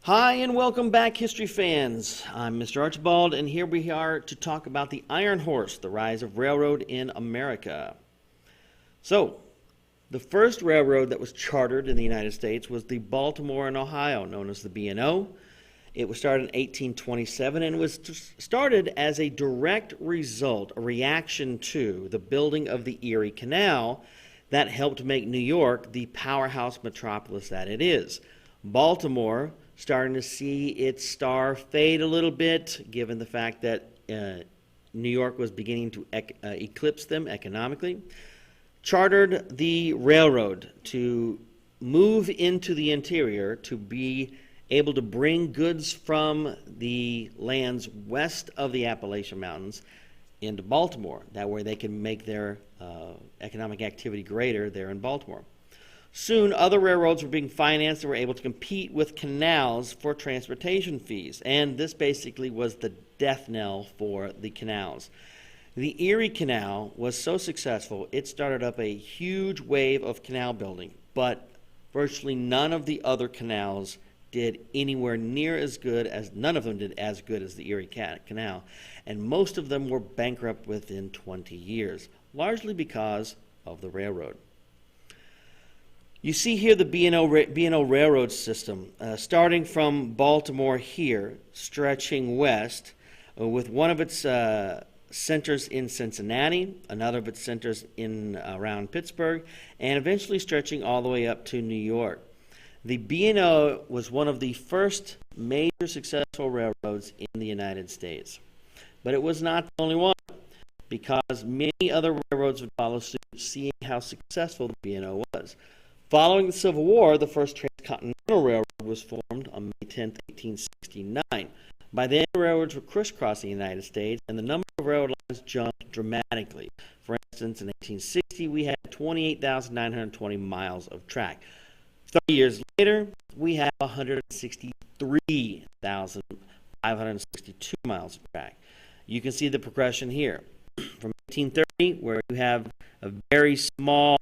Hi and welcome back, history fans. I'm Mr. Archibald, and here we are to talk about the Iron Horse, the rise of railroad in America. So, the first railroad that was chartered in the United States was the Baltimore and Ohio, known as the B&O. It was started in 1827 and was started as a direct result, a reaction to the building of the Erie Canal that helped make New York the powerhouse metropolis that it is. Baltimore starting to see its star fade a little bit, given the fact that New York was beginning to eclipse them economically, chartered the railroad to move into the interior to be able to bring goods from the lands west of the Appalachian Mountains into Baltimore. That way they can make their economic activity greater there in Baltimore. Soon, other railroads were being financed and were able to compete with canals for transportation fees, and this basically was the death knell for the canals. The Erie Canal was so successful, it started up a huge wave of canal building, but virtually none of the other canals did anywhere near as good as, none of them did as good as the Erie Canal, and most of them were bankrupt within 20 years, largely because of the railroad. You see here the B&O railroad system, starting from Baltimore here, stretching west, with one of its centers in Cincinnati, another of its centers in around Pittsburgh, and eventually stretching all the way up to New York. The B&O was one of the first major successful railroads in the United States. But it was not the only one, because many other railroads would follow suit, seeing how successful the B&O was. Following the Civil War, the first transcontinental railroad was formed on May 10, 1869. By then, railroads were crisscrossing the United States, and the number of railroad lines jumped dramatically. For instance, in 1860, we had 28,920 miles of track. 30 years later, we have 163,562 miles of track. You can see the progression here. From 1830, where you have a very small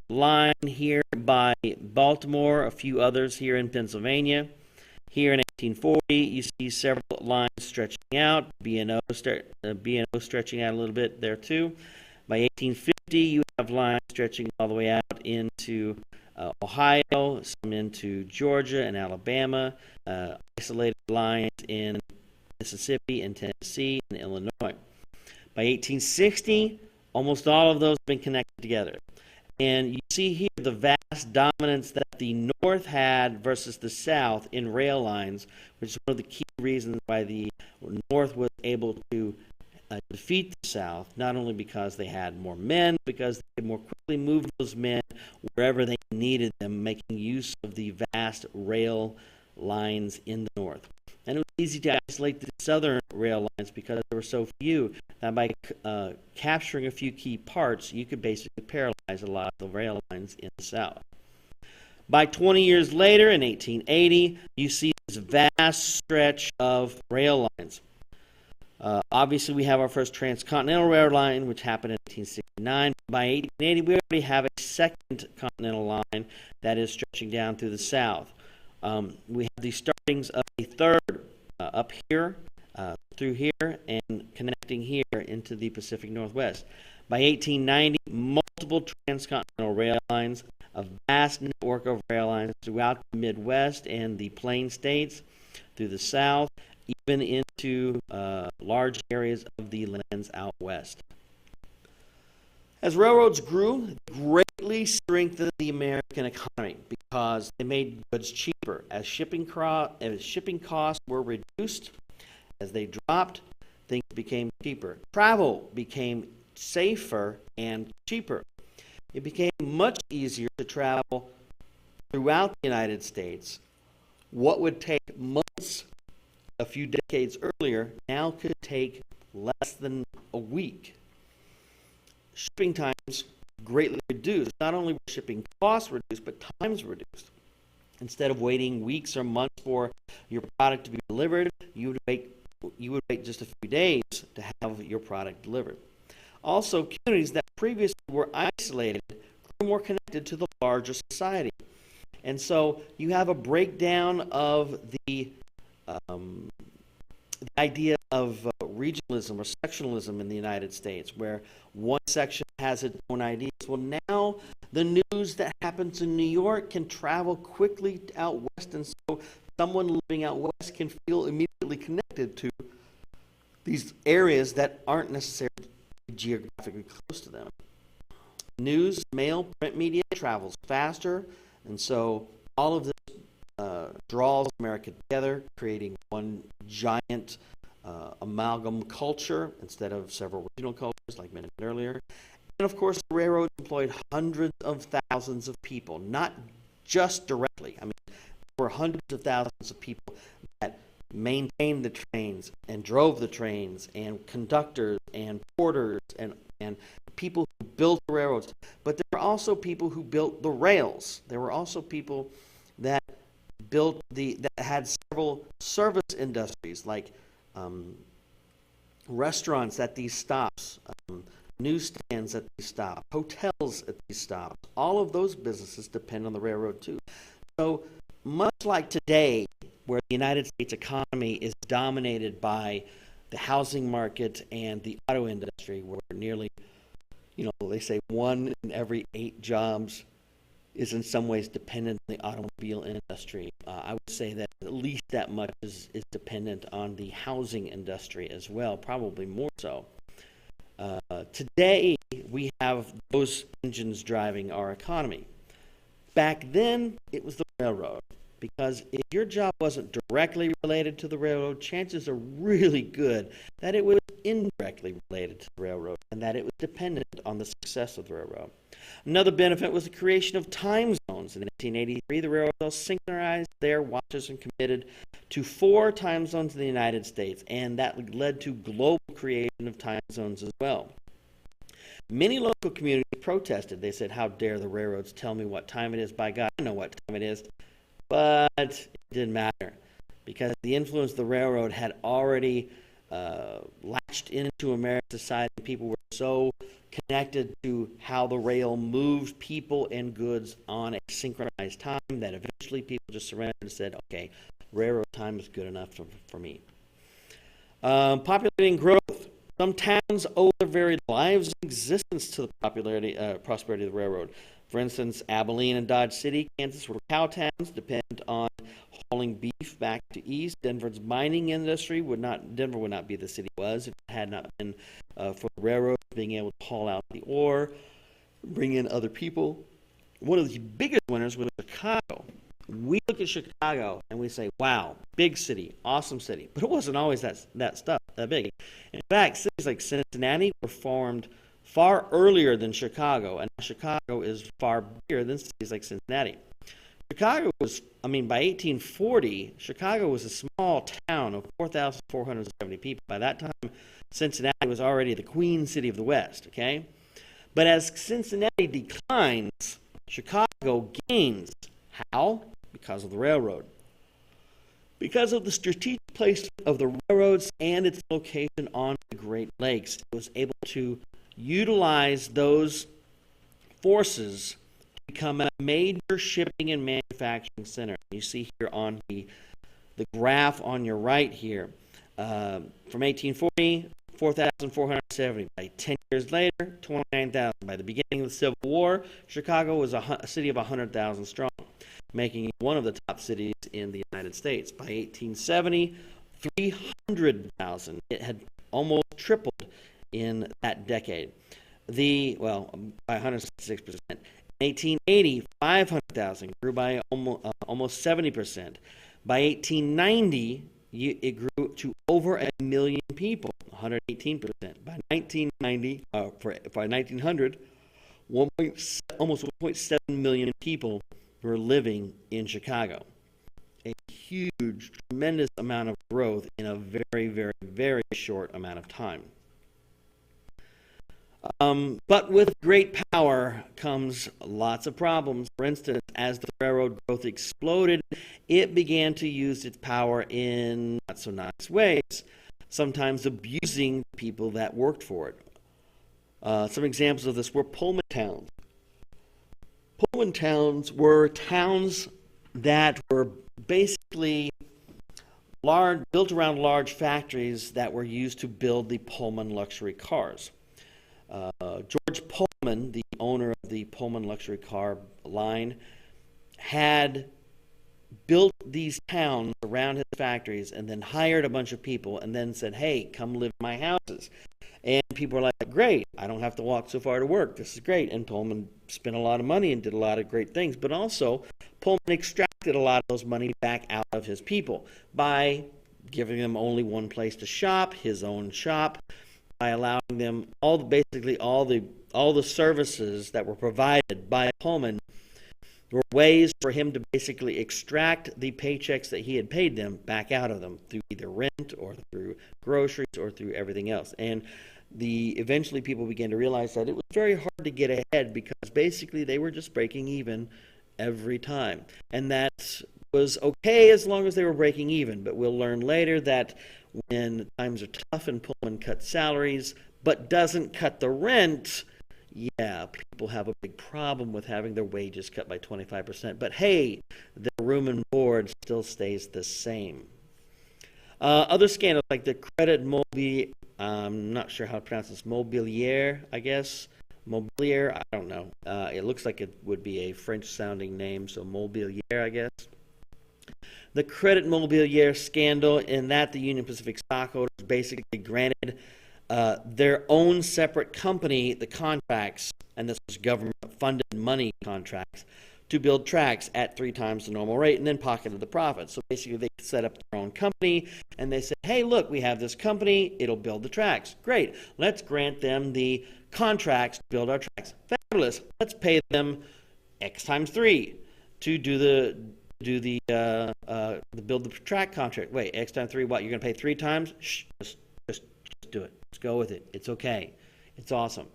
line here by Baltimore, a few others here in Pennsylvania. Here in 1840, you see several lines stretching out, B&O stretching out a little bit there too. By 1850, you have lines stretching all the way out into Ohio, some into Georgia and Alabama, isolated lines in Mississippi and Tennessee and Illinois. By 1860, almost all of those have been connected together. And you see here the vast dominance that the North had versus the South in rail lines, which is one of the key reasons why the North was able to defeat the South, not only because they had more men, because they could more quickly move those men wherever they needed them, making use of the vast rail lines in the North. And it was easy to isolate the southern rail lines because there were so few that by capturing a few key parts, you could basically paralyze a lot of the rail lines in the South. By 20 years later, in 1880, you see this vast stretch of rail lines. Obviously, we have our first transcontinental rail line, which happened in 1869. By 1880, we already have a second continental line that is stretching down through the South. We have the startings of a third up here, through here, and connecting here into the Pacific Northwest. By 1890, multiple transcontinental rail lines, a vast network of rail lines throughout the Midwest and the Plain States, through the South, even into large areas of the lands out west. As railroads grew, they greatly strengthened the American economy because they made goods cheaper. As shipping costs were reduced, as they dropped, things became cheaper. Travel became safer and cheaper. It became much easier to travel throughout the United States. What would take months a few decades earlier now could take less than a week. Shipping times greatly reduced. Not only were shipping costs reduced, but times reduced. Instead of waiting weeks or months for your product to be delivered, you would wait just a few days to have your product delivered. Also, communities that previously were isolated grew more connected to the larger society. And so you have a breakdown of the idea of regionalism or sectionalism in the United States, where one section has its own ideas. Well, now the news that happens in New York can travel quickly out west, and so someone living out west can feel immediately connected to these areas that aren't necessarily geographically close to them. News, mail, print media travels faster, and so all of this draws America together, creating one giant amalgam culture instead of several regional cultures like mentioned earlier. And of course, the railroads employed hundreds of thousands of people, not just directly. I mean, there were hundreds of thousands of people that maintained the trains and drove the trains, and conductors and porters and people who built the railroads. But there were also people who built the rails. There were also people that that had several service industries, like restaurants at these stops, newsstands at these stops, hotels at these stops. All of those businesses depend on the railroad too. So much like today, where the United States economy is dominated by the housing market and the auto industry, where nearly, they say 1 in every 8 jobs is in some ways dependent on the automobile industry. I would say that at least that much is dependent on the housing industry as well, probably more so. Today, we have those engines driving our economy. Back then, it was the railroad, because if your job wasn't directly related to the railroad, chances are really good that it was indirectly related to the railroad and that it was dependent on the success of the railroad. Another benefit was the creation of time zones. In 1883, the railroads synchronized their watches and committed to 4 time zones in the United States, and that led to global creation of time zones as well. Many local communities protested. They said, "How dare the railroads tell me what time it is? By God, I know what time it is." But it didn't matter, because the influence of the railroad had already latched into American society. People were so connected to how the rail moved people and goods on a synchronized time that eventually people just surrendered and said, okay, railroad time is good enough for me. Popularity and growth. Some towns owe their very lives and existence to the prosperity of the railroad. For instance, Abilene and Dodge City, Kansas, were cow towns, depend on hauling beef back to east. Denver's mining industry Denver would not be the city it was if it had not been for the railroads being able to haul out the ore, bring in other people. One of the biggest winners was Chicago. We look at Chicago and we say, wow, big city, awesome city. But it wasn't always that big. In fact, cities like Cincinnati were formed far earlier than Chicago, and Chicago is far bigger than cities like Cincinnati. Chicago was, by 1840, Chicago was a small town of 4,470 people. By that time, Cincinnati was already the queen city of the West, okay? But as Cincinnati declines, Chicago gains. How? Because of the railroad. Because of the strategic placement of the railroads and its location on the Great Lakes, it was able to utilize those forces to become a major shipping and manufacturing center. You see here on the graph on your right here, from 1840, 4,470. By 10 years later, 29,000. By the beginning of the Civil War, Chicago was a city of 100,000 strong, making it one of the top cities in the United States. By 1870, 300,000. It had almost tripled in that decade. By 166%. In 1880, 500,000 grew by almost 70%. By 1890, it grew to over 1 million people, 118%. By 1990, by 1900, almost 1.7 million people were living in Chicago. A huge, tremendous amount of growth in a very, very, very short amount of time. But with great power comes lots of problems. For instance, as the railroad growth exploded, it began to use its power in not so nice ways, sometimes abusing people that worked for it. Some examples of this were Pullman towns. Pullman towns were towns that were basically built around large factories that were used to build the Pullman luxury cars. George Pullman, the owner of the Pullman luxury car line, had built these towns around his factories and then hired a bunch of people and then said, hey, come live in my houses. And people were like, great, I don't have to walk so far to work. This is great. And Pullman spent a lot of money and did a lot of great things. But also, Pullman extracted a lot of those money back out of his people by giving them only one place to shop, his own shop, by allowing them basically all the services that were provided by Pullman were ways for him to basically extract the paychecks that he had paid them back out of them through either rent or through groceries or through everything else. And eventually people began to realize that it was very hard to get ahead because basically they were just breaking even every time. And that was okay as long as they were breaking even. But we'll learn later that when times are tough and Pullman cuts salaries but doesn't cut the rent, yeah, people have a big problem with having their wages cut by 25%. But hey, the room and board still stays the same. Other scandals like the Credit Mobilier, I'm not sure how to pronounce this, Mobilier, I guess. Mobilier, I don't know. It looks like it would be a French-sounding name, so Mobilier, I guess. The Credit Mobilier scandal, in that the Union Pacific stockholders basically granted their own separate company the contracts, and this was government-funded money contracts, to build tracks at 3 times the normal rate and then pocketed the profits. So basically they set up their own company and they said, hey, look, we have this company, it'll build the tracks. Great, let's grant them the contracts to build our tracks. Fabulous, let's pay them X times 3 to build the track contract. Wait, X times 3, what, you're going to pay 3 times? Shh, just do it. Let's go with it. It's okay. It's awesome.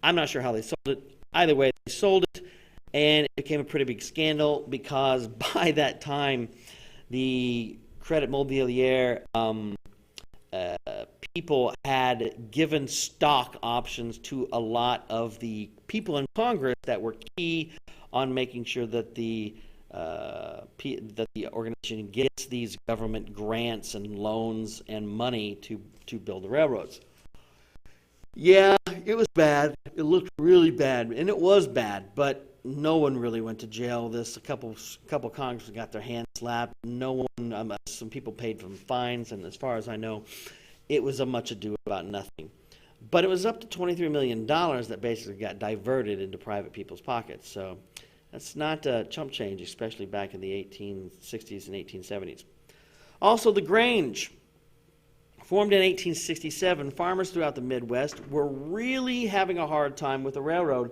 I'm not sure how they sold it. Either way, they sold it. And it became a pretty big scandal because by that time, the Credit Mobilier people had given stock options to a lot of the people in Congress that were key on making sure that the organization gets these government grants and loans and money to build the railroads. Yeah, it was bad. It looked really bad, and it was bad, but no one really went to jail. A couple Congressmen got their hands slapped. No one, some people paid for fines, and as far as I know, it was a much ado about nothing. But it was up to $23 million that basically got diverted into private people's pockets. So that's not chump change, especially back in the 1860s and 1870s. Also, the Grange. Formed in 1867, farmers throughout the Midwest were really having a hard time with the railroad,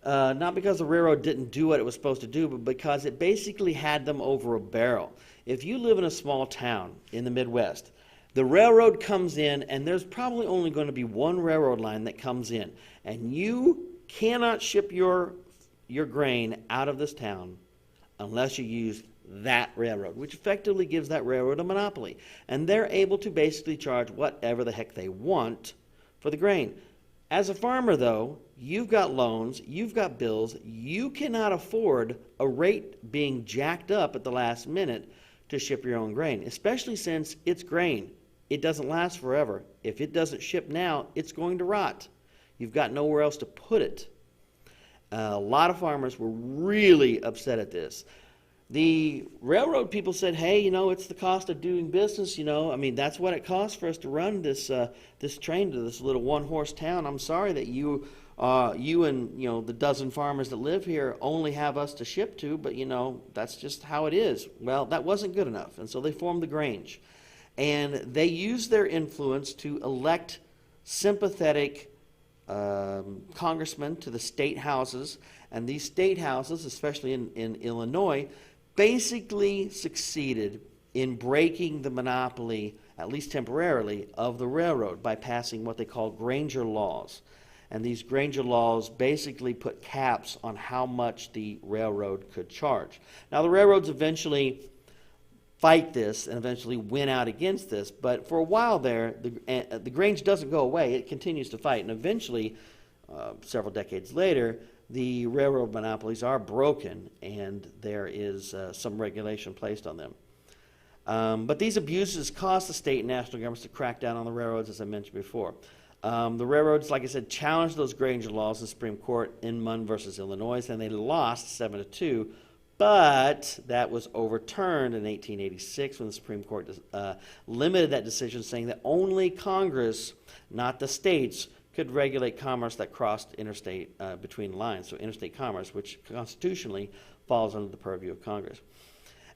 not because the railroad didn't do what it was supposed to do, but because it basically had them over a barrel. If you live in a small town in the Midwest, the railroad comes in, and there's probably only going to be one railroad line that comes in, and you cannot ship your grain out of this town unless you use that railroad, which effectively gives that railroad a monopoly. And they're able to basically charge whatever the heck they want for the grain. As a farmer, though, you've got loans, you've got bills, you cannot afford a rate being jacked up at the last minute to ship your own grain, especially since it's grain. It doesn't last forever. If it doesn't ship now, it's going to rot. You've got nowhere else to put it. A lot of farmers were really upset at this. The railroad people said, hey, it's the cost of doing business, that's what it costs for us to run this train to this little one-horse town. I'm sorry that you and, the dozen farmers that live here only have us to ship to, but, that's just how it is. Well, that wasn't good enough, and so they formed the Grange. And they used their influence to elect sympathetic congressmen to the state houses, and these state houses, especially in Illinois, basically succeeded in breaking the monopoly, at least temporarily, of the railroad by passing what they call Granger laws. And these Granger laws basically put caps on how much the railroad could charge. Now, the railroads eventually fight this and eventually win out against this, but for a while there, the Grange doesn't go away. It continues to fight, and eventually, several decades later, the railroad monopolies are broken and there is some regulation placed on them. But these abuses caused the state and national governments to crack down on the railroads, as I mentioned before. The railroads, like I said, challenged those Granger laws in the Supreme Court in Munn versus Illinois, and they lost 7-2. But that was overturned in 1886 when the Supreme Court limited that decision, saying that only Congress, not the states, could regulate commerce that crossed interstate between lines. So interstate commerce, which constitutionally falls under the purview of Congress.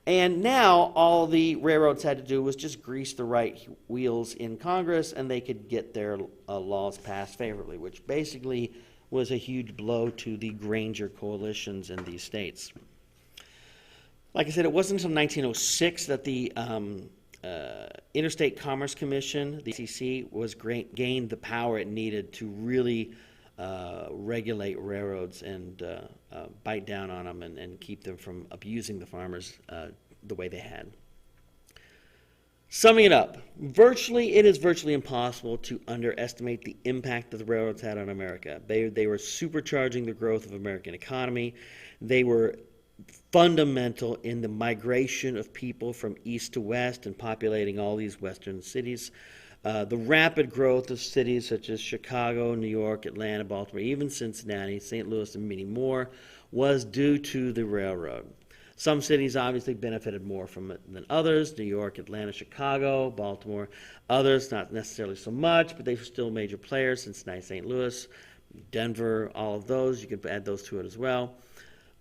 And now all the railroads had to do was just grease the right wheels in Congress, and they could get their laws passed favorably, which basically was a huge blow to the Granger coalitions in these states. Like I said, it wasn't until 1906 that the Interstate Commerce Commission, the ICC, gained the power it needed to really regulate railroads and bite down on them and keep them from abusing the farmers the way they had. Summing it up, it is virtually impossible to underestimate the impact that the railroads had on America. They were supercharging the growth of American economy. They were fundamental in the migration of people from east to west and populating all these western cities. The rapid growth of cities such as Chicago, New York, Atlanta, Baltimore, even Cincinnati, St. Louis, and many more was due to the railroad. Some cities obviously benefited more from it than others: New York, Atlanta, Chicago, Baltimore. Others not necessarily so much, but they were still major players: Cincinnati, St. Louis, Denver, all of those. You could add those to it as well.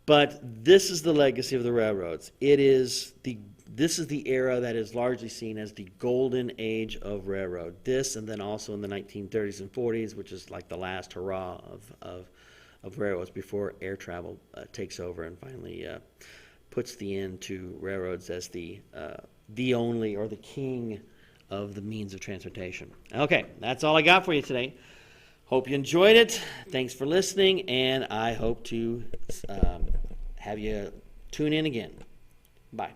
But this is the legacy of the railroads. This is the era that is largely seen as the golden age of railroad. This, and then also in the 1930s and 40s, which is like the last hurrah of railroads before air travel takes over and finally puts the end to railroads as the only or the king of the means of transportation. Okay, that's all I got for you today. Hope you enjoyed it. Thanks for listening, and I hope to have you tune in again. Bye.